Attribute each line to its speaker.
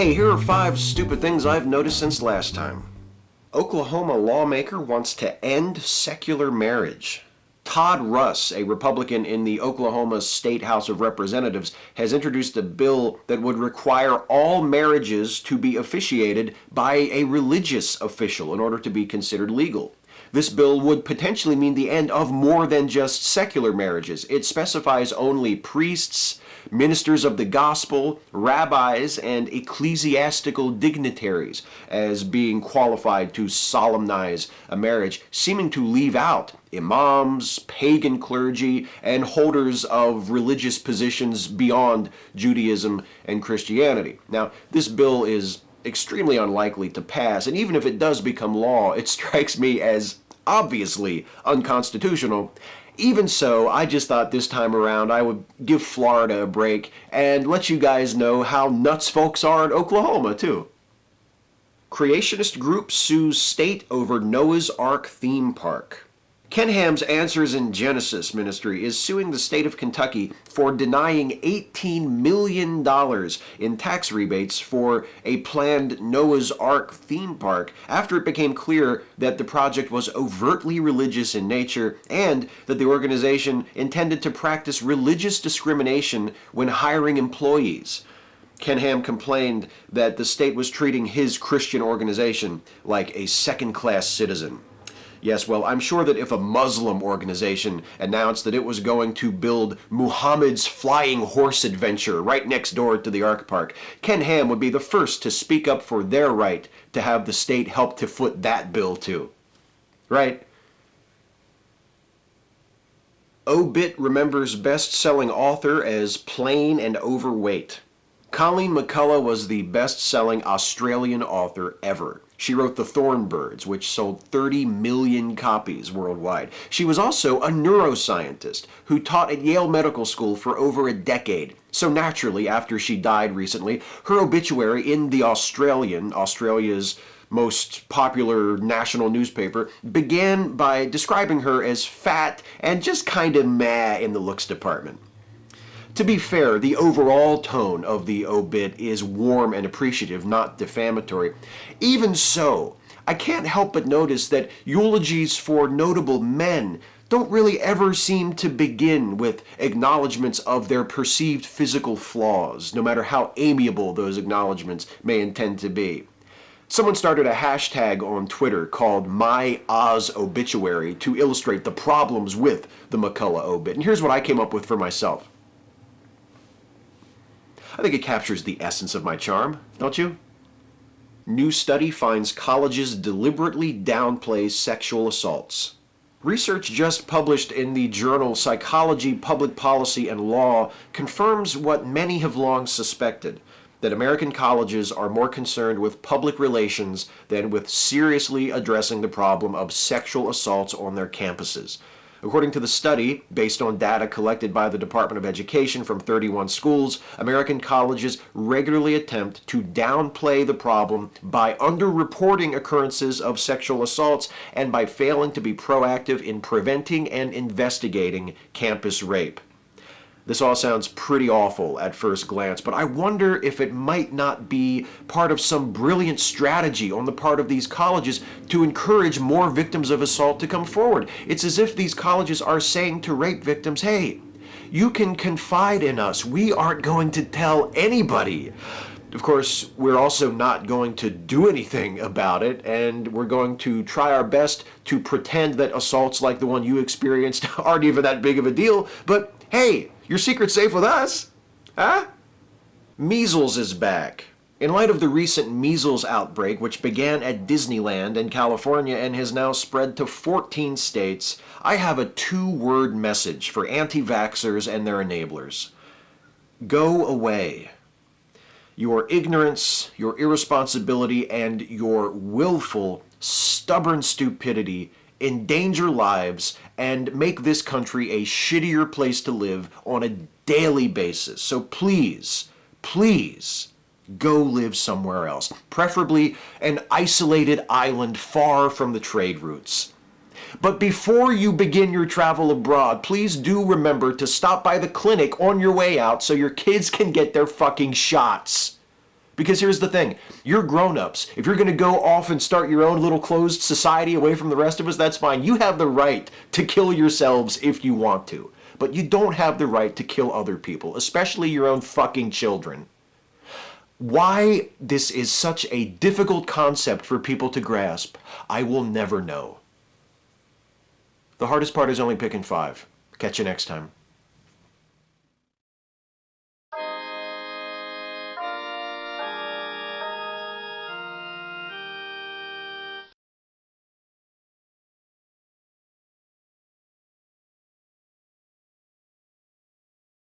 Speaker 1: Hey, here are 5 stupid things I've noticed since last time. Oklahoma lawmaker wants to end secular marriage. Todd Russ, a Republican in the Oklahoma State House of Representatives, has introduced a bill that would require all marriages to be officiated by a religious official in order to be considered legal. This bill would potentially mean the end of more than just secular marriages. It specifies only priests, ministers of the gospel, rabbis, and ecclesiastical dignitaries as being qualified to solemnize a marriage, seeming to leave out imams, pagan clergy, and holders of religious positions beyond Judaism and Christianity. Now, this bill is extremely unlikely to pass, and even if it does become law, it strikes me as obviously unconstitutional. Even so, I just thought this time around I would give Florida a break and let you guys know how nuts folks are in Oklahoma, too. Creationist group sues state over Noah's Ark theme park. Ken Ham's Answers in Genesis ministry is suing the state of Kentucky for denying $18 million in tax rebates for a planned Noah's Ark theme park after it became clear that the project was overtly religious in nature and that the organization intended to practice religious discrimination when hiring employees. Ken Ham complained that the state was treating his Christian organization like a second-class citizen. Yes, well, I'm sure that if a Muslim organization announced that it was going to build Muhammad's flying horse adventure right next door to the Ark Park, Ken Ham would be the first to speak up for their right to have the state help to foot that bill too. Right? Obit remembers best-selling author as plain and overweight. Colleen McCullough was the best-selling Australian author ever. She wrote The Thornbirds, which sold 30 million copies worldwide. She was also a neuroscientist who taught at Yale Medical School for over a decade. So naturally, after she died recently, her obituary in The Australian, Australia's most popular national newspaper, began by describing her as fat and just kind of meh in the looks department. To be fair, the overall tone of the obit is warm and appreciative, not defamatory. Even so, I can't help but notice that eulogies for notable men don't really ever seem to begin with acknowledgments of their perceived physical flaws, no matter how amiable those acknowledgments may intend to be. Someone started a hashtag on Twitter called #MyOzObituary to illustrate the problems with the McCullough obit, and here's what I came up with for myself. I think it captures the essence of my charm, don't you? New study finds colleges deliberately downplay sexual assaults. Research just published in the journal Psychology, Public Policy, and Law confirms what many have long suspected, that American colleges are more concerned with public relations than with seriously addressing the problem of sexual assaults on their campuses. According to the study, based on data collected by the Department of Education from 31 schools, American colleges regularly attempt to downplay the problem by underreporting occurrences of sexual assaults and by failing to be proactive in preventing and investigating campus rape. This all sounds pretty awful at first glance, but I wonder if it might not be part of some brilliant strategy on the part of these colleges to encourage more victims of assault to come forward. It's as if these colleges are saying to rape victims, hey, you can confide in us. We aren't going to tell anybody. Of course, we're also not going to do anything about it, and we're going to try our best to pretend that assaults like the one you experienced aren't even that big of a deal, but hey, your secret's safe with us, huh? Measles is back. In light of the recent measles outbreak, which began at Disneyland in California and has now spread to 14 states, I have a 2-word message for anti-vaxxers and their enablers. Go away. Your ignorance, your irresponsibility, and your willful, stubborn stupidity endanger lives and make this country a shittier place to live on a daily basis. So please, please, go live somewhere else. Preferably an isolated island far from the trade routes. But before you begin your travel abroad, please do remember to stop by the clinic on your way out so your kids can get their fucking shots. Because here's the thing, you're grown-ups. If you're going to go off and start your own little closed society away from the rest of us, that's fine. You have the right to kill yourselves if you want to. But you don't have the right to kill other people, especially your own fucking children. Why this is such a difficult concept for people to grasp, I will never know. The hardest part is only picking 5. Catch you next time.